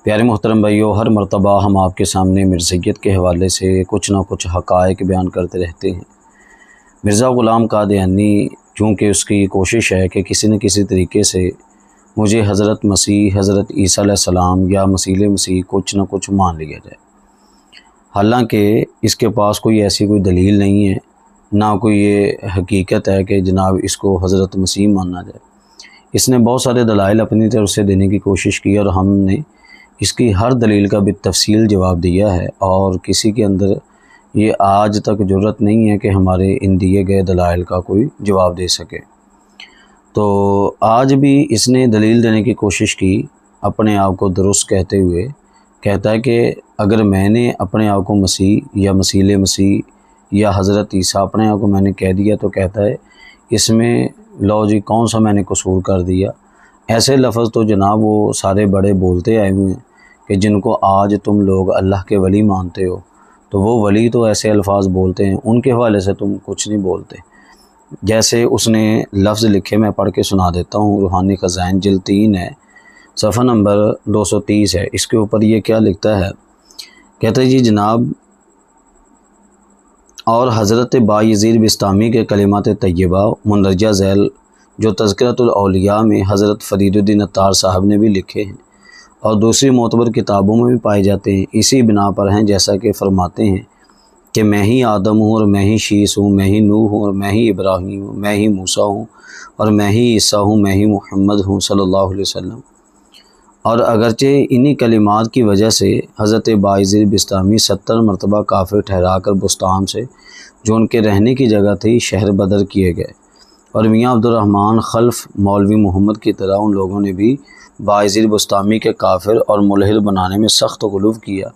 پیارے محترم بھائیو، ہر مرتبہ ہم آپ کے سامنے مرزائیت کے حوالے سے کچھ نہ کچھ حقائق بیان کرتے رہتے ہیں۔ مرزا غلام قادیانی چونکہ اس کی کوشش ہے کہ کسی نہ کسی طریقے سے مجھے حضرت مسیح، حضرت عیسیٰ علیہ السلام یا مسیح مسیح کچھ نہ کچھ مان لیا جائے، حالانکہ اس کے پاس کوئی ایسی کوئی دلیل نہیں ہے، نہ کوئی یہ حقیقت ہے کہ جناب اس کو حضرت مسیح ماننا جائے۔ اس نے بہت سارے دلائل اپنی طرف سے دینے کی کوشش کی اور ہم نے اس کی ہر دلیل کا بالتفصیل جواب دیا ہے، اور کسی کے اندر یہ آج تک جرأت نہیں ہے کہ ہمارے ان دیے گئے دلائل کا کوئی جواب دے سکے۔ تو آج بھی اس نے دلیل دینے کی کوشش کی، اپنے آپ کو درست کہتے ہوئے کہتا ہے کہ اگر میں نے اپنے آپ کو مسیح یا مسیح مسیح یا حضرت عیسیٰ اپنے آپ کو میں نے کہہ دیا، تو کہتا ہے اس میں لو جی کون سا میں نے قصور کر دیا۔ ایسے لفظ تو جناب وہ سارے بڑے بولتے آئے ہوئے ہیں کہ جن کو آج تم لوگ اللہ کے ولی مانتے ہو، تو وہ ولی تو ایسے الفاظ بولتے ہیں، ان کے حوالے سے تم کچھ نہیں بولتے۔ جیسے اس نے لفظ لکھے، میں پڑھ کے سنا دیتا ہوں، روحانی خزائن جلد 3 ہے، صفحہ نمبر 230 ہے۔ اس کے اوپر یہ کیا لکھتا ہے، کہتا ہے جی جناب، اور حضرت بایزید بسطامی کے کلمات طیبہ مندرجہ ذیل جو تذکرۃ الاولیاء میں حضرت فرید الدین عطار صاحب نے بھی لکھے ہیں اور دوسری معتبر کتابوں میں بھی پائے جاتے ہیں، اسی بنا پر ہیں جیسا کہ فرماتے ہیں کہ میں ہی آدم ہوں اور میں ہی شیس ہوں، میں ہی نوح ہوں اور میں ہی ابراہیم ہوں، میں ہی موسیٰ ہوں اور میں ہی عیسیٰ ہوں، میں ہی محمد ہوں صلی اللہ علیہ وسلم۔ اور اگرچہ انہی کلمات کی وجہ سے حضرت بایزید بسطامی 70 مرتبہ کافر ٹھہرا کر بستان سے، جو ان کے رہنے کی جگہ تھی، شہر بدر کیے گئے، اور میاں عبدالرحمن خلف مولوی محمد کی طرح ان لوگوں نے بھی بایزید بسطامی کے کافر اور ملحد بنانے میں سخت غلو کیا،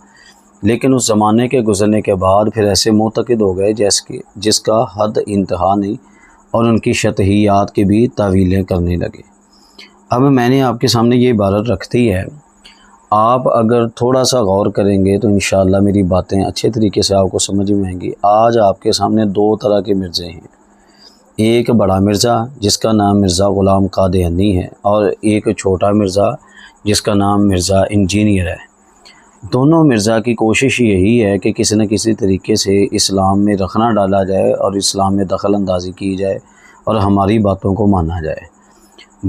لیکن اس زمانے کے گزرنے کے بعد پھر ایسے معتقد ہو گئے جس کا حد انتہا نہیں، اور ان کی شطحیات کی بھی تعویلیں کرنے لگے۔ اب میں نے آپ کے سامنے یہ عبارت رکھتی ہے، آپ اگر تھوڑا سا غور کریں گے تو انشاءاللہ میری باتیں اچھے طریقے سے آپ کو سمجھ میں آئیں گی۔ آج آپ کے سامنے 2 طرح کے مرزے ہیں، ایک بڑا مرزا جس کا نام مرزا غلام قادیانی ہے، اور ایک چھوٹا مرزا جس کا نام مرزا انجینئر ہے۔ دونوں مرزا کی کوشش یہی ہے کہ کسی نہ کسی طریقے سے اسلام میں رخنہ ڈالا جائے اور اسلام میں دخل اندازی کی جائے اور ہماری باتوں کو مانا جائے۔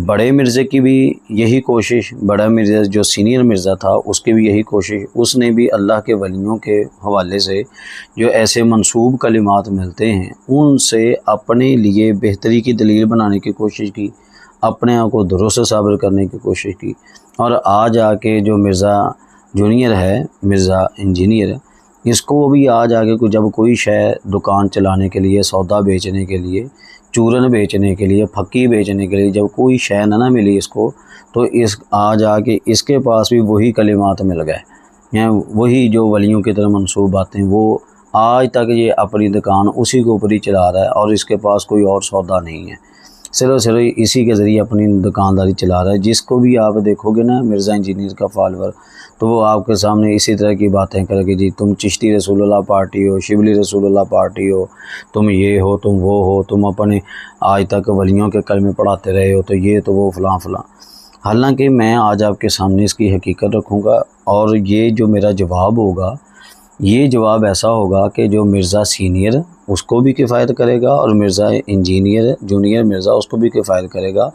بڑے مرزے کی بھی یہی کوشش، بڑا مرزا جو سینئر مرزا تھا اس کی بھی یہی کوشش، اس نے بھی اللہ کے ولیوں کے حوالے سے جو ایسے منسوب کلمات ملتے ہیں ان سے اپنے لیے بہتری کی دلیل بنانے کی کوشش کی، اپنے آپ کو درست ثابت کرنے کی کوشش کی، اور آج آ کے جو مرزا جونیئر ہے، مرزا انجینئر، اس کو بھی آج آگے کو جب کوئی شے دکان چلانے کے لیے، سودا بیچنے کے لیے، چورن بیچنے کے لیے، پھکی بیچنے کے لیے جب کوئی شے نہ ملی اس کو، تو آج آ کے اس کے پاس بھی وہی کلمات مل گئے، وہی جو ولیوں کی طرح منسوب باتیں، وہ آج تک یہ اپنی دکان اسی کے اوپر ہی چلا رہا ہے اور اس کے پاس کوئی اور سودا نہیں ہے، صرف اسی کے ذریعے اپنی دکانداری چلا رہا ہے۔ جس کو بھی آپ دیکھو گے نا مرزا انجینئر کا فالوور، تو وہ آپ کے سامنے اسی طرح کی باتیں کرے کہ جی تم چشتی رسول اللہ پارٹی ہو، شبلی رسول اللہ پارٹی ہو، تم یہ ہو، تم وہ ہو، تم اپنے آج تک ولیوں کے کلمے پڑھاتے رہے ہو، تو یہ تو وہ فلاں فلاں۔ حالانکہ میں آج آپ کے سامنے اس کی حقیقت رکھوں گا، اور یہ جو میرا جواب ہوگا، یہ جواب ایسا ہوگا کہ جو مرزا سینئر اس کو بھی کفایت کرے گا، اور مرزا انجینئر جونیئر مرزا اس کو بھی کفایت کرے گا،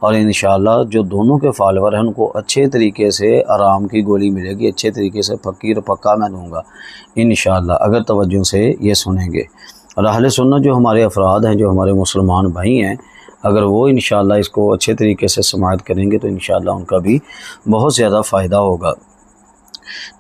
اور انشاءاللہ جو دونوں کے فالوور ہیں ان کو اچھے طریقے سے آرام کی گولی ملے گی، اچھے طریقے سے فقیر پکا میں دوں گا انشاءاللہ، اگر توجہ سے یہ سنیں گے۔ اور اہل سنت جو ہمارے افراد ہیں، جو ہمارے مسلمان بھائی ہیں، اگر وہ انشاءاللہ اس کو اچھے طریقے سے سماعت کریں گے تو انشاءاللہ ان کا بھی بہت زیادہ فائدہ ہوگا۔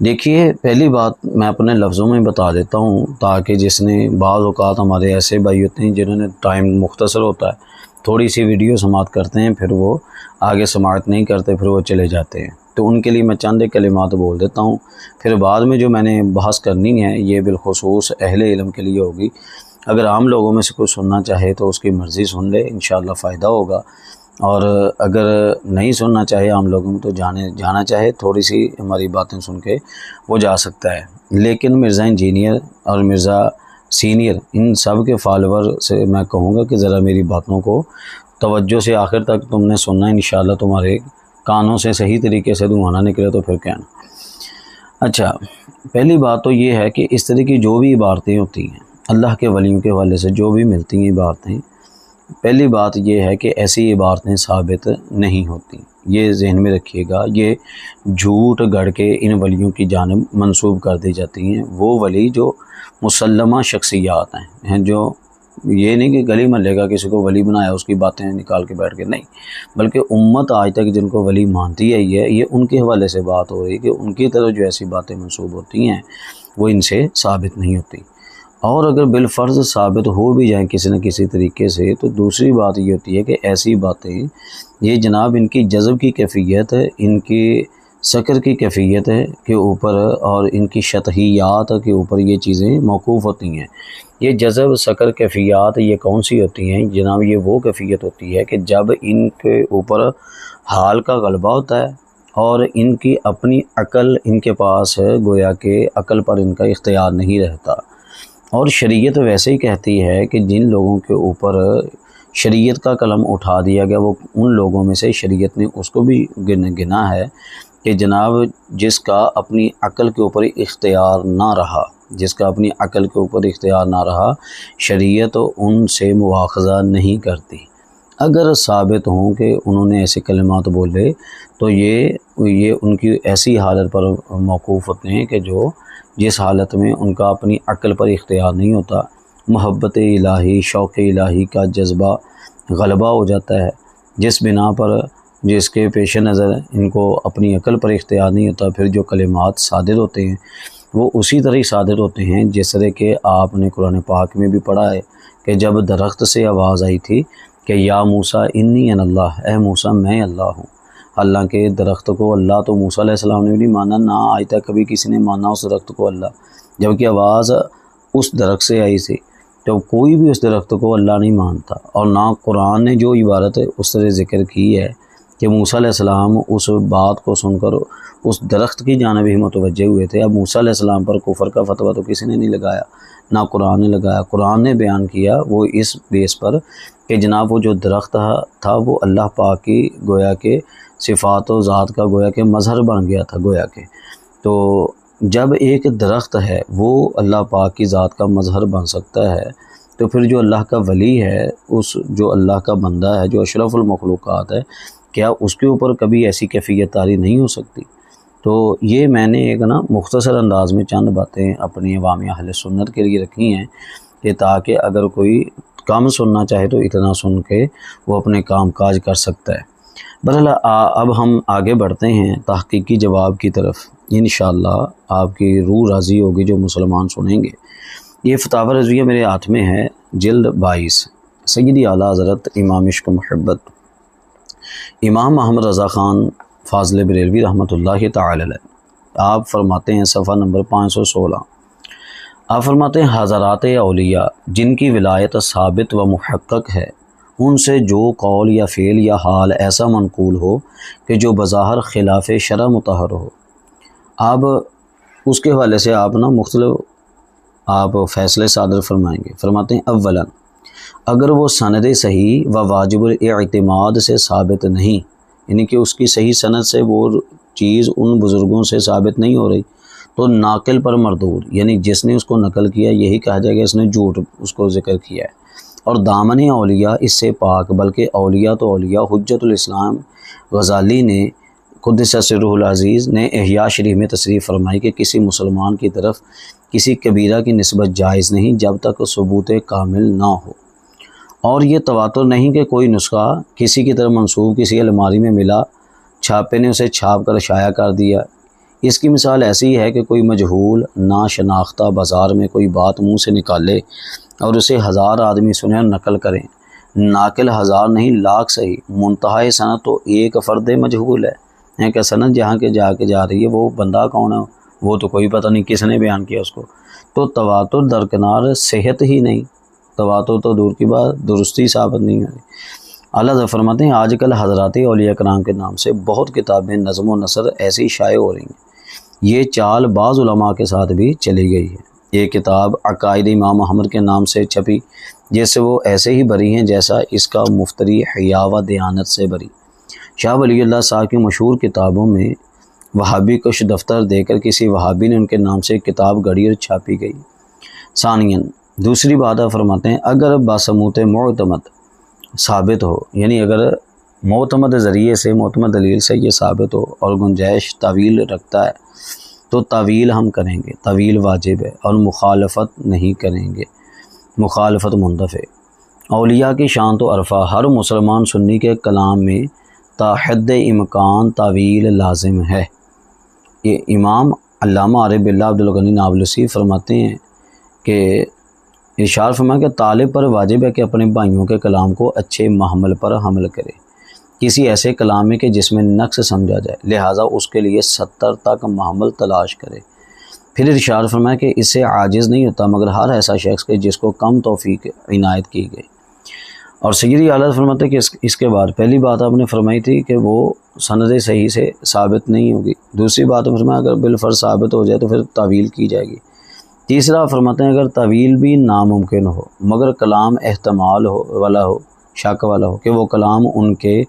دیکھیے، پہلی بات میں اپنے لفظوں میں بتا دیتا ہوں، تاکہ جس نے بعض اوقات ہمارے ایسے بھائی ہوتے ہیں جنہوں نے ٹائم مختصر ہوتا ہے، تھوڑی سی ویڈیو سماعت کرتے ہیں، پھر وہ آگے سماعت نہیں کرتے، پھر وہ چلے جاتے ہیں، تو ان کے لیے میں چند کلمات بول دیتا ہوں، پھر بعد میں جو میں نے بحث کرنی ہے یہ بالخصوص اہل علم کے لیے ہوگی۔ اگر عام لوگوں میں سے کوئی سننا چاہے تو اس کی مرضی سن لے، انشاءاللہ فائدہ ہوگا، اور اگر نہیں سننا چاہے عام لوگوں میں تو جانا چاہے، تھوڑی سی ہماری باتیں سن کے وہ جا سکتا ہے۔ لیکن مرزا انجینئر اور مرزا سینئر ان سب کے فالوور سے میں کہوں گا کہ ذرا میری باتوں کو توجہ سے آخر تک تم نے سننا ہے، انشاءاللہ تمہارے کانوں سے صحیح طریقے سے دھواں نہ نکلے تو پھر کہنا۔ اچھا، پہلی بات تو یہ ہے کہ اس طرح کی جو بھی عبارتیں ہوتی ہیں اللہ کے ولیوں کے حوالے سے جو بھی ملتی ہیں عبارتیں، پہلی بات یہ ہے کہ ایسی عبارتیں ثابت نہیں ہوتی، یہ ذہن میں رکھیے گا۔ یہ جھوٹ گڑھ کے ان ولیوں کی جانب منسوب کر دی جاتی ہیں، وہ ولی جو مسلمہ شخصیات ہیں، جو یہ نہیں کہ گلی محلے کا کسی کو ولی بنایا اس کی باتیں نکال کے بیٹھ کے، نہیں، بلکہ امت آج تک جن کو ولی مانتی آئی ہے، یہ ان کے حوالے سے بات ہو رہی ہے کہ ان کی طرف جو ایسی باتیں منسوب ہوتی ہیں وہ ان سے ثابت نہیں ہوتی۔ اور اگر بالفرض ثابت ہو بھی جائیں کسی نہ کسی طریقے سے، تو دوسری بات یہ ہوتی ہے کہ ایسی باتیں یہ جناب ان کی جذب کی کیفیت، ان کی سکر کی کیفیت کے اوپر اور ان کی شطحیات کے اوپر یہ چیزیں موقوف ہوتی ہیں۔ یہ جذب، سکر، کیفیات یہ کون سی ہوتی ہیں جناب؟ یہ وہ کیفیت ہوتی ہے کہ جب ان کے اوپر حال کا غلبہ ہوتا ہے اور ان کی اپنی عقل ان کے پاس ہے، گویا کہ عقل پر ان کا اختیار نہیں رہتا۔ اور شریعت ویسے ہی کہتی ہے کہ جن لوگوں کے اوپر شریعت کا قلم اٹھا دیا گیا، وہ ان لوگوں میں سے شریعت نے اس کو بھی گنا ہے کہ جناب جس کا اپنی عقل کے اوپر اختیار نہ رہا، جس کا اپنی عقل کے اوپر اختیار نہ رہا، شریعت ان سے مواخذہ نہیں کرتی۔ اگر ثابت ہوں کہ انہوں نے ایسے کلمات بولے تو یہ ان کی ایسی حالت پر موقوف ہوتے ہیں کہ جس حالت میں ان کا اپنی عقل پر اختیار نہیں ہوتا، محبت الہی، شوق الہی کا جذبہ غلبہ ہو جاتا ہے، جس بنا پر جس کے پیش نظر ان کو اپنی عقل پر اختیار نہیں ہوتا، پھر جو کلمات صادر ہوتے ہیں وہ اسی طرح صادر ہوتے ہیں جس طرح کہ آپ نے قرآن پاک میں بھی پڑھا ہے کہ جب درخت سے آواز آئی تھی کہ یا موسیٰ انی انا اللہ، اے موسیٰ میں اللہ ہوں۔ اللہ کے درخت کو اللہ تو موسیٰ علیہ السلام نے بھی نہیں مانا، نہ آج تک کبھی کسی نے مانا اس درخت کو اللہ، جبکہ آواز اس درخت سے آئی تھی، تو کوئی بھی اس درخت کو اللہ نہیں مانتا۔ اور نہ قرآن نے جو عبارت اس طرح ذکر کی ہے کہ موسیٰ علیہ السلام اس بات کو سن کر اس درخت کی جانب ہی متوجہ ہوئے تھے۔ اب موسیٰ علیہ السلام پر کفر کا فتویٰ تو کسی نے نہیں لگایا، نہ قرآن نے لگایا۔ قرآن نے بیان کیا وہ اس بیس پر کہ جناب وہ جو درخت تھا وہ اللہ پاک کی گویا کہ صفات و ذات کا گویا کہ مظہر بن گیا تھا، گویا کہ تو جب ایک درخت ہے وہ اللہ پاک کی ذات کا مظہر بن سکتا ہے، تو پھر جو اللہ کا ولی ہے، جو اللہ کا بندہ ہے، جو اشرف المخلوقات ہے، کیا اس کے اوپر کبھی ایسی کیفیت طاری نہیں ہو سکتی؟ تو یہ میں نے ایک مختصر انداز میں چند باتیں اپنی عوام اہل سنت کے لیے رکھی ہیں کہ تاکہ اگر کوئی کام سننا چاہے تو اتنا سن کے وہ اپنے کام کاج کر سکتا ہے۔ بہرحال اب ہم آگے بڑھتے ہیں تحقیقی جواب کی طرف، انشاءاللہ آپ کی روح راضی ہوگی جو مسلمان سنیں گے۔ یہ فتاوی رضویہ میرے ہاتھ میں ہے، جلد 22، سیدی اعلیٰ حضرت امام عشق محبت امام محمد رضا خان فاضل بریلوی رحمۃ اللہ تعالی علیہ، آپ فرماتے ہیں صفحہ نمبر 516، آپ فرماتے ہیں حضرات اولیاء جن کی ولایت ثابت و محقق ہے، ان سے جو قول یا فعل یا حال ایسا منقول ہو کہ جو بظاہر خلاف شرع مطہر ہو، اب اس کے حوالے سے آپ مختلف فیصلے صادر فرمائیں گے۔ فرماتے ہیں اولا، اگر وہ سند صحیح و واجب الاعتماد سے ثابت نہیں، یعنی کہ اس کی صحیح سند سے وہ چیز ان بزرگوں سے ثابت نہیں ہو رہی، تو ناقل پر مردود، یعنی جس نے اس کو نقل کیا یہی کہا جائے گا اس نے جھوٹ اس کو ذکر کیا ہے۔ اور دامن اولیاء اس سے پاک، بلکہ اولیاء تو اولیاء، حجت الاسلام غزالی نے قدس سرہ العزیز نے احیاء شریف میں تصریح فرمائی کہ کسی مسلمان کی طرف کسی کبیرہ کی نسبت جائز نہیں جب تک ثبوت کامل نہ ہو۔ اور یہ تواتر نہیں کہ کوئی نسخہ کسی کی طرف منسوب کسی الماری میں ملا، چھاپے نے اسے چھاپ کر شائع کر دیا۔ اس کی مثال ایسی ہے کہ کوئی مجہول ناشناختہ بازار میں کوئی بات منہ سے نکالے اور اسے 1000 آدمی سنیں اور نقل کریں، ناقل 1000 نہیں لاکھ صحیح، منتہا سند تو ایک فرد مجہول ہے کہ سند جہاں کے جا رہی ہے وہ بندہ کون ہے وہ تو کوئی پتہ نہیں کس نے بیان کیا اس کو، تو تواتر درکنار صحت ہی نہیں، تواتر تو دور کی بات درستی ثابت نہیں ہے۔ اعلیٰ حضرت فرماتے ہیں آج کل حضرات اولیاء کرام کے نام سے بہت کتابیں نظم و نثر ایسی شائع ہو رہی ہیں، یہ چال بعض علماء کے ساتھ بھی چلی گئی ہے۔ ایک کتاب عقائد امام احمد کے نام سے چھپی، جیسے وہ ایسے ہی بری ہیں جیسا اس کا مفتری حیا و دیانت سے بری۔ شاہ ولی اللہ صاحب کی مشہور کتابوں میں وہابی کش دفتر دے کر کسی وہابی نے ان کے نام سے ایک کتاب گڑھی اور چھاپی گئی۔ ثانیاً دوسری بات آپ فرماتے ہیں اگر باسموت معتمد ثابت ہو، یعنی اگر معتمد ذریعے سے معتمد دلیل سے یہ ثابت ہو اور گنجائش تعویل رکھتا ہے تو تعویل ہم کریں گے، تعویل واجب ہے، اور مخالفت نہیں کریں گے، مخالفت منتفع۔ اولیاء کی شان تو عرفہ، ہر مسلمان سنی کے کلام میں تا حد امکان تعویل لازم ہے۔ یہ امام علامہ عارف باللہ عبدالغنی نابلسی فرماتے ہیں کہ ارشاد فرمایا کہ طالب پر واجب ہے کہ اپنے بھائیوں کے کلام کو اچھے محمل پر حمل کرے، کسی ایسے کلام میں کہ جس میں نقص سمجھا جائے، لہٰذا اس کے لیے 70 تک محمل تلاش کرے۔ پھر ارشاد فرمایا کہ اس سے عاجز نہیں ہوتا مگر ہر ایسا شخص کہ جس کو کم توفیق عنایت کی گئی۔ اور سیدی اعلیٰ فرماتے ہیں کہ اس کے بعد پہلی بات آپ نے فرمائی تھی کہ وہ سند صحیح سے ثابت نہیں ہوگی، دوسری بات فرمایا اگر بالفرض ثابت ہو جائے تو پھر تعویل کی جائے گی، تیسرا فرماتے ہیں اگر تعویل بھی ناممکن ہو مگر کلام احتمال والا ہو، شک والا ہو کہ وہ کلام ان کے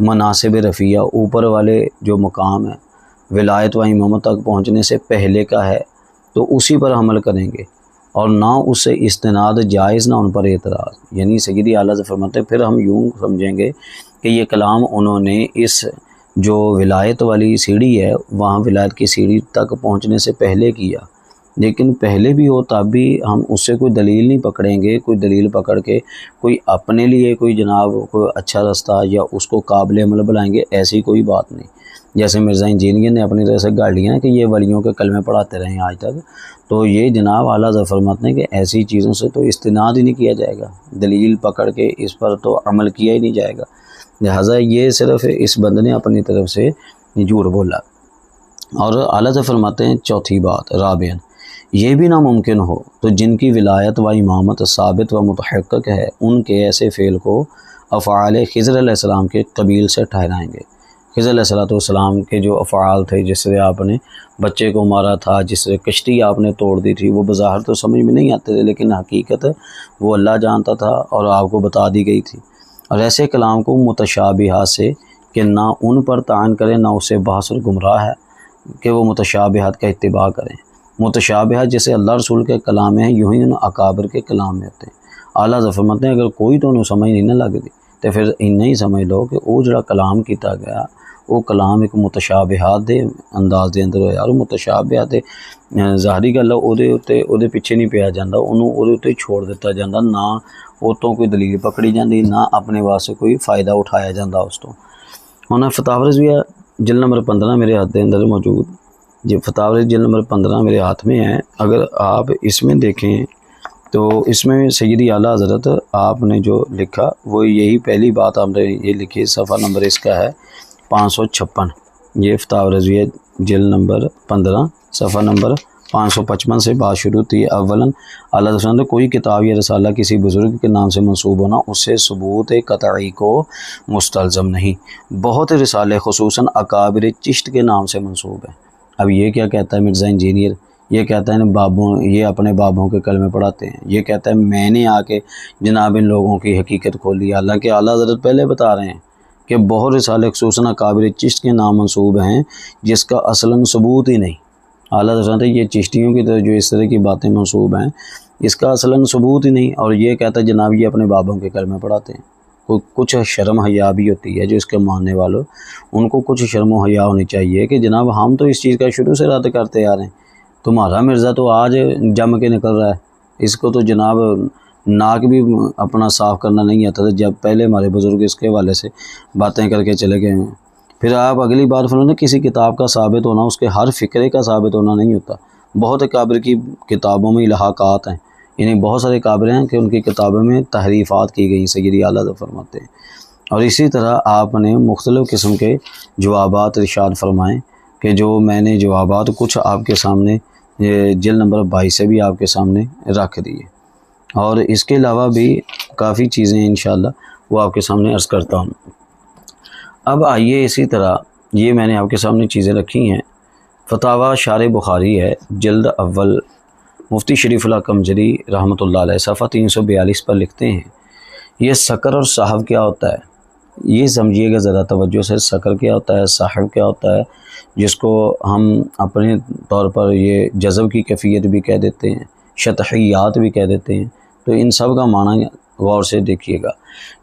مناسب رفیع اوپر والے جو مقام ہے ولایت و امامت تک پہنچنے سے پہلے کا ہے تو اسی پر عمل کریں گے، اور نہ اس سے استناد جائز نہ ان پر اعتراض۔ یعنی سیدی اعلیٰ سے فرماتے ہیں پھر ہم یوں سمجھیں گے کہ یہ کلام انہوں نے اس جو ولایت والی سیڑھی ہے وہاں ولایت کی سیڑھی تک پہنچنے سے پہلے کیا، لیکن پہلے بھی ہو تب بھی ہم اس سے کوئی دلیل نہیں پکڑیں گے، کوئی دلیل پکڑ کے کوئی اپنے لیے کوئی جناب کوئی اچھا رستہ یا اس کو قابل عمل بنائیں گے، ایسی کوئی بات نہیں۔ جیسے مرزا انجینئر نے اپنی طرح سے گاڑ لیا ہے کہ یہ ولیوں کے کلمے پڑھاتے رہے ہیں آج تک، تو یہ جناب اعلیٰ ظفر فرماتے ہیں کہ ایسی چیزوں سے تو استناد ہی نہیں کیا جائے گا، دلیل پکڑ کے اس پر تو عمل کیا ہی نہیں جائے گا، لہٰذا یہ صرف اس بندے نے اپنی طرف سے جھوٹ بولا۔ اور اعلیٰ ظفر فرماتے ہیں چوتھی بات رابعاً یہ بھی ناممکن ہو تو جن کی ولایت و امامت ثابت و متحقق ہے ان کے ایسے فعل کو افعال خضر علیہ السلام کے قبیل سے ٹھہرائیں گے۔ خضر علیہ السلام کے جو افعال تھے، جس سے آپ نے بچے کو مارا تھا، جس سے کشتی آپ نے توڑ دی تھی، وہ بظاہر تو سمجھ میں نہیں آتے تھے لیکن حقیقت وہ اللہ جانتا تھا اور آپ کو بتا دی گئی تھی۔ اور ایسے کلام کو متشابہات سے کہ نہ ان پر تعین کریں نہ اسے بحث اور گمراہ ہے کہ وہ متشابہات کا اتباع کریں۔ متشابہات جیسے اللہ رسول کے کلام میں ہیں یوں ہی ان اکابر کے کلام میں ہوتے ہیں۔ اعلیٰ ظفر فرماتے ہیں اگر کوئی تو انہوں سمجھ نہیں نہ لگتی تو پھر نہیں سمجھ لو کہ وہ جڑا کلام کیتا گیا وہ کلام ایک متشابہات دے انداز دے اندر ہویا، اور متشابہات ظاہری گل ہے پیچھے نہیں پیا جاتا، انہوں وہ چھوڑ دیتا جاتا، نہ وہ تو کوئی دلیل پکڑی جاتی نہ اپنے واسطے کوئی فائدہ اٹھایا جاتا اس تو۔ ہوں فتاوی رضویہ جلد نمبر 15 میرے ہاتھ کے اندر موجود، جی فتاوی جلد نمبر 15 میرے ہاتھ میں ہے، اگر آپ اس میں دیکھیں تو اس میں سیدی اعلیٰ حضرت آپ نے جو لکھا وہ یہی پہلی بات آپ نے یہ لکھی، صفحہ نمبر اس کا ہے 556، یہ فتاوی رضویہ جلد نمبر 15 صفحہ نمبر 555 سے بات شروع ہوتی ہے۔ اولاً اعلیٰ حضرت نے کوئی کتاب یا رسالہ کسی بزرگ کے نام سے منسوب ہونا اس سے ثبوت قطعی کو مستلزم نہیں۔ بہت رسالے خصوصاً اکابر چشت کے نام سے منسوب ہیں۔ اب یہ کیا کہتا ہے مرزا انجینئر، یہ کہتا ہے بابوں، یہ اپنے بابوں کے کلمے پڑھاتے ہیں، یہ کہتا ہے میں نے آ کے جناب ان لوگوں کی حقیقت کھولی، حالانکہ اعلیٰ حضرت پہلے بتا رہے ہیں کہ بہت رسالے خصوصاً اکابر چشت کے نام منسوب ہیں جس کا اصلاً ثبوت ہی نہیں۔ اعلیٰ حضرت یہ چشتیوں کی طرح جو اس طرح کی باتیں منسوب ہیں اس کا اصلاً ثبوت ہی نہیں، اور یہ کہتا ہے جناب یہ اپنے بابوں کے کلمے پڑھاتے ہیں۔ کچھ شرم حیا بھی ہوتی ہے جو اس کے ماننے والوں، ان کو کچھ شرم و حیا ہونی چاہیے کہ جناب ہم تو اس چیز کا شروع سے رد کرتے آ رہے ہیں، تمہارا مرزا تو آج جم کے نکل رہا ہے، اس کو تو جناب ناک بھی اپنا صاف کرنا نہیں آتا تھا جب پہلے ہمارے بزرگ اس کے حوالے سے باتیں کر کے چلے گئے ہیں۔ پھر آپ اگلی بات فرماتے ہیں کسی کتاب کا ثابت ہونا اس کے ہر فکرے کا ثابت ہونا نہیں ہوتا۔ بہت اکابر کی کتابوں میں الحاقات ہیں، یعنی بہت سارے کابر ہیں کہ ان کی کتابوں میں تحریفات کی گئی، سیدی اعلیٰ فرماتے ہیں۔ اور اسی طرح آپ نے مختلف قسم کے جوابات ارشاد فرمائیں کہ جو میں نے جوابات کچھ آپ کے سامنے جلد نمبر 22 سے بھی آپ کے سامنے رکھ دیے، اور اس کے علاوہ بھی کافی چیزیں انشاءاللہ وہ آپ کے سامنے عرض کرتا ہوں۔ اب آئیے اسی طرح یہ میں نے آپ کے سامنے چیزیں رکھی ہیں۔ فتاوی شارح بخاری ہے جلد اول، مفتی شریف اللہ کمجری رحمۃ اللہ علیہ صفحہ 342 پر لکھتے ہیں یہ سکر اور صحو کیا ہوتا ہے؟ یہ سمجھیے گا ذرا توجہ سے، سکر کیا ہوتا ہے، صاحب کیا ہوتا ہے، جس کو ہم اپنے طور پر یہ جذب کی کیفیت بھی کہہ دیتے ہیں، شطحیات بھی کہہ دیتے ہیں، تو ان سب کا معنی غور سے دیکھیے گا۔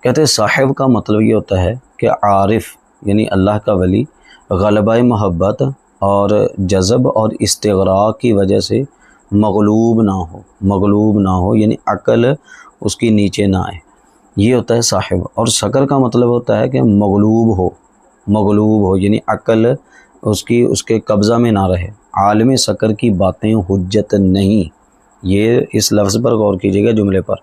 کہتے ہیں صاحب کا مطلب یہ ہوتا ہے کہ عارف یعنی اللہ کا ولی غلبہ محبت اور جذب اور استغراق کی وجہ سے مغلوب نہ ہو یعنی عقل اس کی نیچے نہ آئے، یہ ہوتا ہے صاحب۔ اور سکر کا مطلب ہوتا ہے کہ مغلوب ہو یعنی عقل اس کے قبضہ میں نہ رہے۔ عالم سکر کی باتیں حجت نہیں، یہ اس لفظ پر غور کیجیے گا، جملے پر۔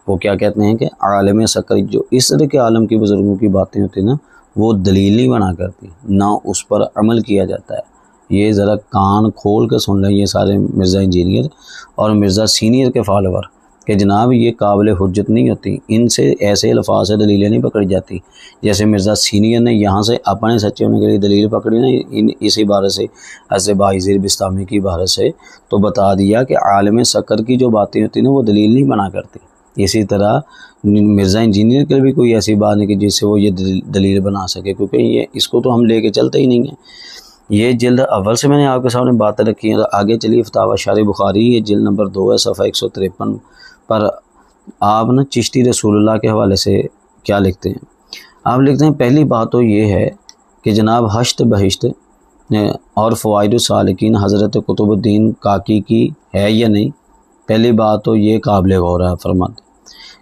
وہ کیا کہتے ہیں کہ عالم سکر، جو اس طرح کے عالم کی بزرگوں کی باتیں ہوتی ہیں نا، وہ دلیل نہیں بنا کرتی، نہ اس پر عمل کیا جاتا ہے۔ یہ ذرا کان کھول کے سن لیں یہ سارے مرزا انجینئر اور مرزا سینئر کے فالوور، کہ جناب یہ قابل حجت نہیں ہوتی، ان سے ایسے الفاظ سے دلیلیں نہیں پکڑی جاتی۔ جیسے مرزا سینئر نے یہاں سے اپنے سچے ہونے کے لیے دلیل پکڑی نا، اس عبارت سے، ایسے باعزیر بستامی کی عبارت سے، تو بتا دیا کہ عالم سکر کی جو باتیں ہوتی ہیں نا وہ دلیل نہیں بنا کرتی۔ اسی طرح مرزا انجینئر کے بھی کوئی ایسی بات نہیں کہ جس سے وہ یہ دلیل بنا سکے، کیونکہ یہ اس کو تو ہم لے کے چلتے ہی نہیں ہیں۔ یہ جلد اول سے میں نے آپ کے سامنے باتیں رکھی ہیں۔ آگے چلیے فتاوی شارح بخاری، یہ جلد نمبر 2 ہے، صفحہ 153 پر آپ نا چشتی رسول اللہ کے حوالے سے کیا لکھتے ہیں؟ آپ لکھتے ہیں پہلی بات تو یہ ہے کہ جناب حشت بہشت اور فوائد السالکین حضرت قطب الدین کاکی کی ہے یا نہیں؟ پہلی بات تو یہ قابل غور ہے۔ فرماتے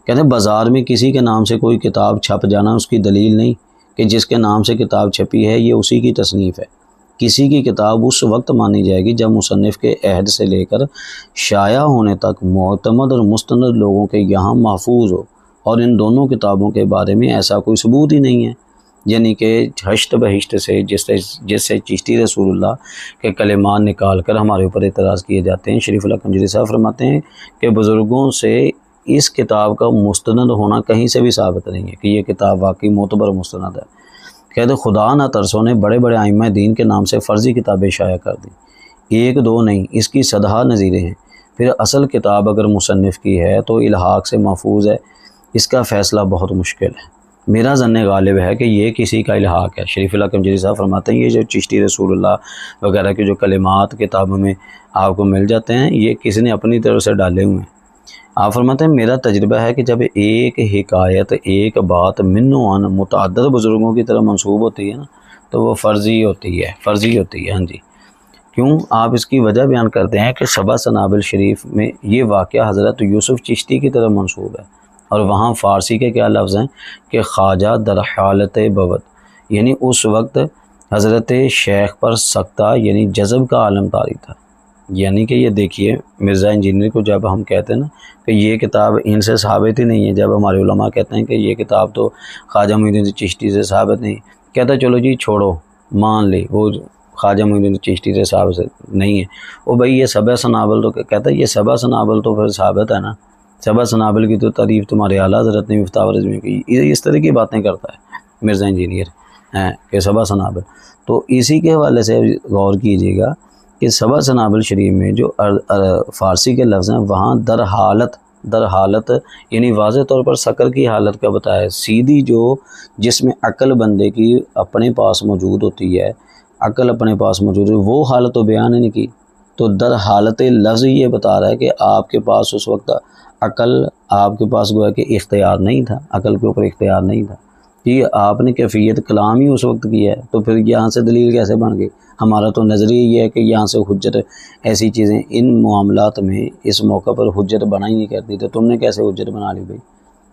کہتے ہیں بازار میں کسی کے نام سے کوئی کتاب چھپ جانا اس کی دلیل نہیں کہ جس کے نام سے کتاب چھپی ہے یہ اسی کی تصنیف ہے۔ کسی کی کتاب اس وقت مانی جائے گی جب مصنف کے عہد سے لے کر شائع ہونے تک معتمد اور مستند لوگوں کے یہاں محفوظ ہو، اور ان دونوں کتابوں کے بارے میں ایسا کوئی ثبوت ہی نہیں ہے۔ یعنی کہ حشت بہشت سے جس سے چشتی رسول اللہ کے کلمات نکال کر ہمارے اوپر اعتراض کیے جاتے ہیں، شریف اللہ کنجری صاحب فرماتے ہیں کہ بزرگوں سے اس کتاب کا مستند ہونا کہیں سے بھی ثابت نہیں ہے کہ یہ کتاب واقعی معتبر مستند ہے۔ کہتے خدا نہ ترسوں نے بڑے بڑے ائمہ دین کے نام سے فرضی کتابیں شائع کر دیں، ایک دو نہیں، اس کی صدہا نظیریں ہیں۔ پھر اصل کتاب اگر مصنف کی ہے تو الحاق سے محفوظ ہے، اس کا فیصلہ بہت مشکل ہے۔ میرا ظن غالب ہے کہ یہ کسی کا الحاق ہے۔ شریف اللہ کنجری صاحب فرماتے ہیں یہ جو چشتی رسول اللہ وغیرہ کے جو کلمات کتابوں میں آپ کو مل جاتے ہیں یہ کسی نے اپنی طرف سے ڈالے ہوئے ہیں۔ آپ فرماتے ہیں میرا تجربہ ہے کہ جب ایک حکایت ایک بات منوان متعدد بزرگوں کی طرح منسوب ہوتی ہے نا تو وہ فرضی ہوتی ہے۔ ہاں جی، کیوں؟ آپ اس کی وجہ بیان کرتے ہیں کہ سبا سنابل شریف میں یہ واقعہ حضرت یوسف چشتی کی طرف منسوب ہے، اور وہاں فارسی کے کیا لفظ ہیں کہ خواجہ در حالت بود، یعنی اس وقت حضرت شیخ پر سکتہ یعنی جذب کا عالم طاری تھا۔ یعنی کہ یہ دیکھیے مرزا انجینئر کو جب ہم کہتے ہیں نا کہ یہ کتاب ان سے ثابت ہی نہیں ہے، جب ہمارے علماء کہتے ہیں کہ یہ کتاب تو خواجہ معین الدین چشتی سے ثابت نہیں، کہتا ہے چلو جی چھوڑو، مان لی وہ خواجہ معین الدین چشتی سے ثابت نہیں ہے، وہ بھائی یہ سبع سنابل تو کہتا ہے یہ سبع سنابل تو پھر ثابت ہے نا، سبع سنابل کی تو تعریف تمہارے اعلیٰ حضرت نے مفتاح و رضوی کی، اس طرح کی باتیں کرتا ہے مرزا انجینئر کہ سبع سنابل۔ تو اسی کے حوالے سے غور کیجیے گا کہ سبع سنابل شریف میں جو فارسی کے لفظ ہیں وہاں در حالت یعنی واضح طور پر سکر کی حالت کا بتایا، سیدھی جو جس میں عقل بندے کی اپنے پاس موجود ہوتی ہے، عقل اپنے پاس موجود ہے، وہ حالت تو بیان نہیں کی۔ تو در حالت لفظ یہ بتا رہا ہے کہ آپ کے پاس اس وقت عقل، آپ کے پاس گویا کہ اختیار نہیں تھا، عقل کے اوپر اختیار نہیں تھا، یہ آپ نے کیفیت کلام ہی اس وقت کی ہے، تو پھر یہاں سے دلیل کیسے بن گئی؟ ہمارا تو نظریہ یہ ہے کہ یہاں سے حجت، ایسی چیزیں ان معاملات میں اس موقع پر حجت بنا ہی نہیں کرتی، تو تم نے کیسے حجت بنا لی بھائی؟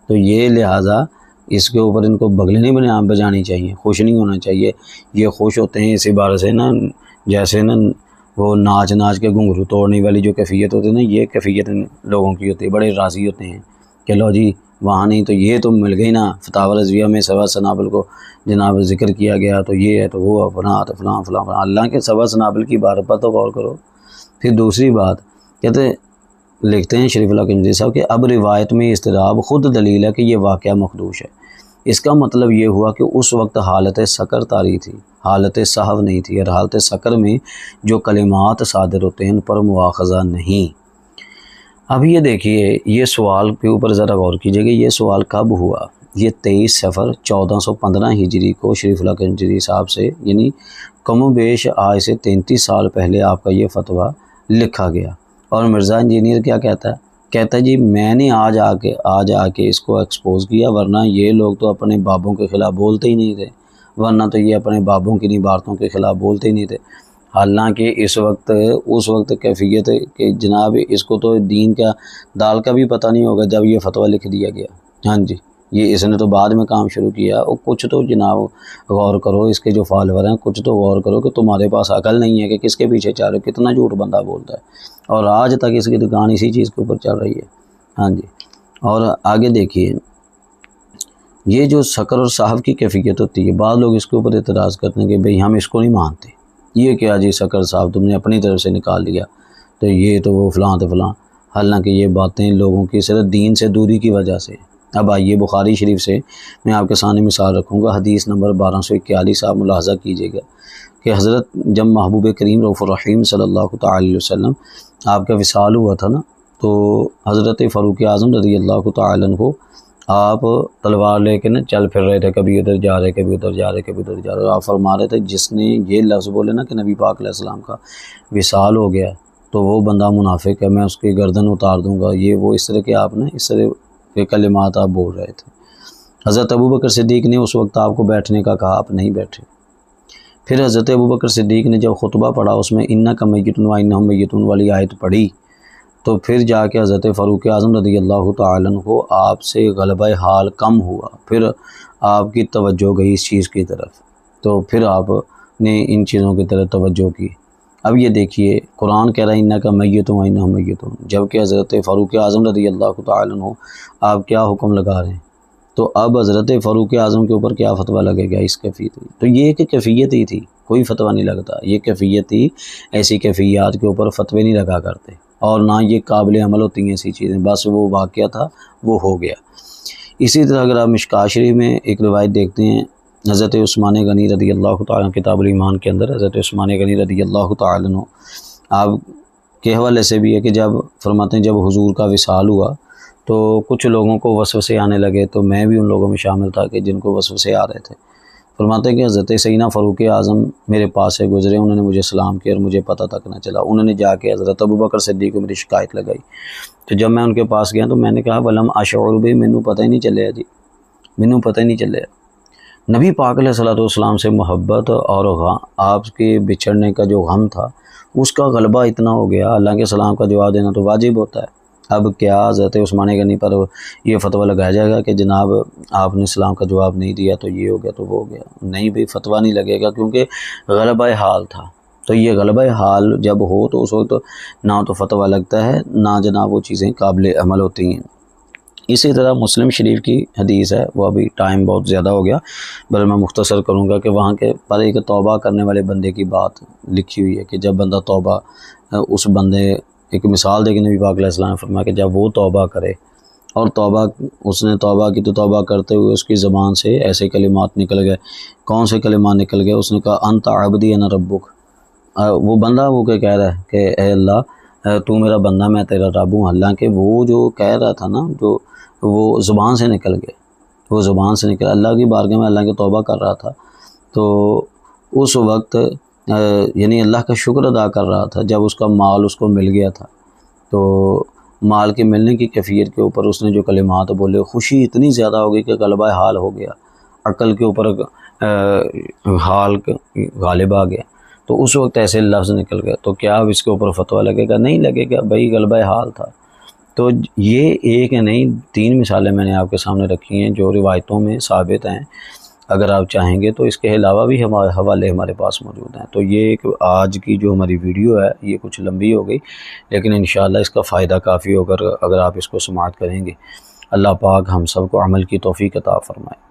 تو یہ لہٰذا اس کے اوپر ان کو بغلیں نہیں بجانی چاہیے، خوش نہیں ہونا چاہیے۔ یہ خوش ہوتے ہیں اس عبارت سے نا، جیسے نا وہ ناچ کے گھنگرو توڑنے والی جو کیفیت ہوتی ہے نا، یہ کیفیت لوگوں کی ہوتی ہے، بڑے راضی ہوتے ہیں کہ لو جی وہاں نہیں تو یہ تو مل گئی نا، فتاوی رضویہ میں سبع سنابل کو جناب ذکر کیا گیا تو یہ ہے تو وہ فلاں تو فلاں اللہ کے سبع سنابل کی بات پر تو غور کرو۔ پھر دوسری بات کہتے لکھتے ہیں شریف اللہ کنجری صاحب کہ اب روایت میں اضطراب خود دلیل ہے کہ یہ واقعہ مخدوش ہے۔ اس کا مطلب یہ ہوا کہ اس وقت حالت سکر طاری تھی، حالت صحو نہیں تھی، اور حالت سکر میں جو کلمات صادر ہوتے ہیں ان پر مواخذہ نہیں۔ اب یہ دیکھیے یہ سوال کے اوپر ذرا غور کیجیے کہ یہ سوال کب ہوا؟ یہ 23 صفر 1415 ہجری کو شریف اللہ کنجری صاحب سے یعنی کم و بیش آج سے 33 سال پہلے آپ کا یہ فتویٰ لکھا گیا۔ اور مرزا انجینئر کیا کہتا ہے جی میں نے آج آ کے اس کو ایکسپوز کیا، ورنہ یہ لوگ تو اپنے بابوں کے خلاف بولتے ہی نہیں تھے، ورنہ تو یہ اپنے بابوں کی عبارتوں کے خلاف بولتے ہی نہیں تھے۔ حالانکہ اس وقت کیفیت ہے کہ جناب اس کو تو دین کا دال کا بھی پتہ نہیں ہوگا جب یہ فتویٰ لکھ دیا گیا۔ ہاں جی، یہ اس نے تو بعد میں کام شروع کیا۔ اور کچھ تو جناب غور کرو، اس کے جو فالوور ہیں کچھ تو غور کرو کہ تمہارے پاس عقل نہیں ہے کہ کس کے پیچھے چل رہے ہو، کتنا جھوٹ بندہ بولتا ہے، اور آج تک اس کی دکان اسی چیز کے اوپر چل رہی ہے۔ ہاں جی، اور آگے دیکھیے یہ جو سکر اور صاحب کی کیفیت ہوتی ہے، بعض لوگ اس کے اوپر اعتراض کرتے ہیں کہ بھئی ہم اس کو نہیں مانتے، یہ کیا جی سکر صاحب تم نے اپنی طرف سے نکال لیا، تو یہ تو وہ فلاں تو فلاں۔ حالانکہ یہ باتیں لوگوں کی صرف دین سے دوری کی وجہ سے۔ اب آئیے بخاری شریف سے میں آپ کے سامنے مثال رکھوں گا، حدیث نمبر 1241 آپ ملاحظہ کیجئے گا کہ حضرت جب محبوب کریم رؤوف الرحیم صلی اللہ تعالی علیہ وسلم آپ کا وصال ہوا تھا نا، تو حضرت فاروق اعظم رضی اللہ تعالی عنہ آپ تلوار لے کے نا چل پھر رہے تھے، کبھی ادھر جا رہے کبھی ادھر جا رہے کبھی ادھر جا رہے، اور آپ فرما رہے تھے جس نے یہ لفظ بولے نا کہ نبی پاک علیہ السلام کا وصال ہو گیا تو وہ بندہ منافق ہے، میں اس کی گردن اتار دوں گا، یہ وہ اس طرح کے آپ نے اس طرح کے کلمات آپ بول رہے تھے۔ حضرت ابوبکر صدیق نے اس وقت آپ کو بیٹھنے کا کہا، آپ نہیں بیٹھے۔ پھر حضرت ابوبکر صدیق نے جب خطبہ پڑھا، اس میں انک میتون و انہم میتون والی آیت پڑھی، تو پھر جا کے حضرت فاروق اعظم رضی اللہ تعالی عنہ کو آپ سے غلبہ حال کم ہوا، پھر آپ کی توجہ گئی اس چیز کی طرف، تو پھر آپ نے ان چیزوں کی طرف توجہ کی۔ اب یہ دیکھیے قرآن کہہ رہا ہے انک میتون و انہم میتون، جبکہ حضرت فاروق اعظم رضی اللہ تعالی عنہ آپ کیا حکم لگا رہے ہیں، تو اب حضرت فاروق اعظم کے اوپر کیا فتویٰ لگے گا اس کیفیت میں؟ تو یہ ایک کیفیت ہی تھی، کوئی فتویٰ نہیں لگتا، یہ کیفیت تھی، ایسی کیفیات کے اوپر فتوے نہیں لگا کرتے، اور نہ یہ قابل عمل ہوتی ہیں ایسی چیزیں، بس وہ واقعہ تھا وہ ہو گیا۔ اسی طرح اگر آپ مشکوٰۃ شریف میں ایک روایت دیکھتے ہیں، حضرت عثمان غنی رضی اللہ تعالیٰ عنہ کتاب الایمان کے اندر حضرت عثمان غنی رضی اللہ تعالیٰ عنہ آپ کے حوالے سے بھی ہے کہ جب فرماتے ہیں جب حضور کا وصال ہوا تو کچھ لوگوں کو وسوسے آنے لگے، تو میں بھی ان لوگوں میں شامل تھا کہ جن کو وسوسے آ رہے تھے۔ فرماتے ہیں کہ حضرت سیدنا فاروق اعظم میرے پاس سے گزرے، انہوں نے مجھے سلام کیا اور مجھے پتہ تک نہ چلا، انہوں نے جا کے حضرت ابوبکر صدیق کو میری شکایت لگائی، تو جب میں ان کے پاس گیا تو میں نے کہا ولم اشعر بھی، مینوں پتہ ہی نہیں چلے جی، مینوں پتہ ہی نہیں چلے۔ نبی پاک علیہ الصلوۃ والسلام سے محبت اور آپ کے بچھڑنے کا جو غم تھا اس کا غلبہ اتنا ہو گیا، اللہ کے سلام کا جواب دینا تو واجب ہوتا ہے۔ اب کیا حضرت عثمان غنی پر یہ فتویٰ لگایا جائے گا کہ جناب آپ نے سلام کا جواب نہیں دیا تو یہ ہو گیا تو وہ ہو گیا؟ نہیں بھئی، فتویٰ نہیں لگے گا، کیونکہ غلبہ حال تھا۔ تو یہ غلبہ حال جب ہو تو اس وقت نہ تو فتویٰ لگتا ہے نہ جناب وہ چیزیں قابل عمل ہوتی ہیں۔ اسی طرح مسلم شریف کی حدیث ہے، وہ ابھی ٹائم بہت زیادہ ہو گیا، بل میں مختصر کروں گا کہ وہاں کے پر ایک توبہ کرنے والے بندے کی بات لکھی ہوئی ہے کہ جب بندہ توبہ، اس بندے ایک مثال دے کے نبی پاک علیہ السلام نے فرمایا کہ جب وہ توبہ کرے، اور توبہ اس نے توبہ کی تو توبہ کرتے ہوئے اس کی زبان سے ایسے کلمات نکل گئے، کون سے کلمات نکل گئے؟ اس نے کہا انت عبدی انا ربک۔ وہ بندہ وہ کہ کہہ رہا ہے کہ اے اللہ تو میرا بندہ میں تیرا رب ہوں، حالانکہ وہ جو کہہ رہا تھا نا، جو وہ زبان سے نکل گئے، وہ زبان سے نکل، اللہ کی بارگاہ میں اللہ کی توبہ کر رہا تھا، تو اس وقت یعنی اللہ کا شکر ادا کر رہا تھا جب اس کا مال اس کو مل گیا تھا، تو مال کے ملنے کی کیفیت کے اوپر اس نے جو کلمات بولے، خوشی اتنی زیادہ ہو گئی کہ غلبہ حال ہو گیا، عقل کے اوپر حال غالب آ گیا، تو اس وقت ایسے لفظ نکل گئے، تو کیا اب اس کے اوپر فتویٰ لگے گا؟ نہیں لگے گا بھائی، غلبہ حال تھا۔ تو یہ ایک نہیں 3 مثالیں میں نے آپ کے سامنے رکھی ہیں جو روایتوں میں ثابت ہیں، اگر آپ چاہیں گے تو اس کے علاوہ بھی حوالے ہمارے پاس موجود ہیں۔ تو یہ ایک آج کی جو ہماری ویڈیو ہے یہ کچھ لمبی ہو گئی، لیکن انشاءاللہ اس کا فائدہ کافی ہوگا اگر آپ اس کو سماعت کریں گے۔ اللہ پاک ہم سب کو عمل کی توفیق عطا فرمائے۔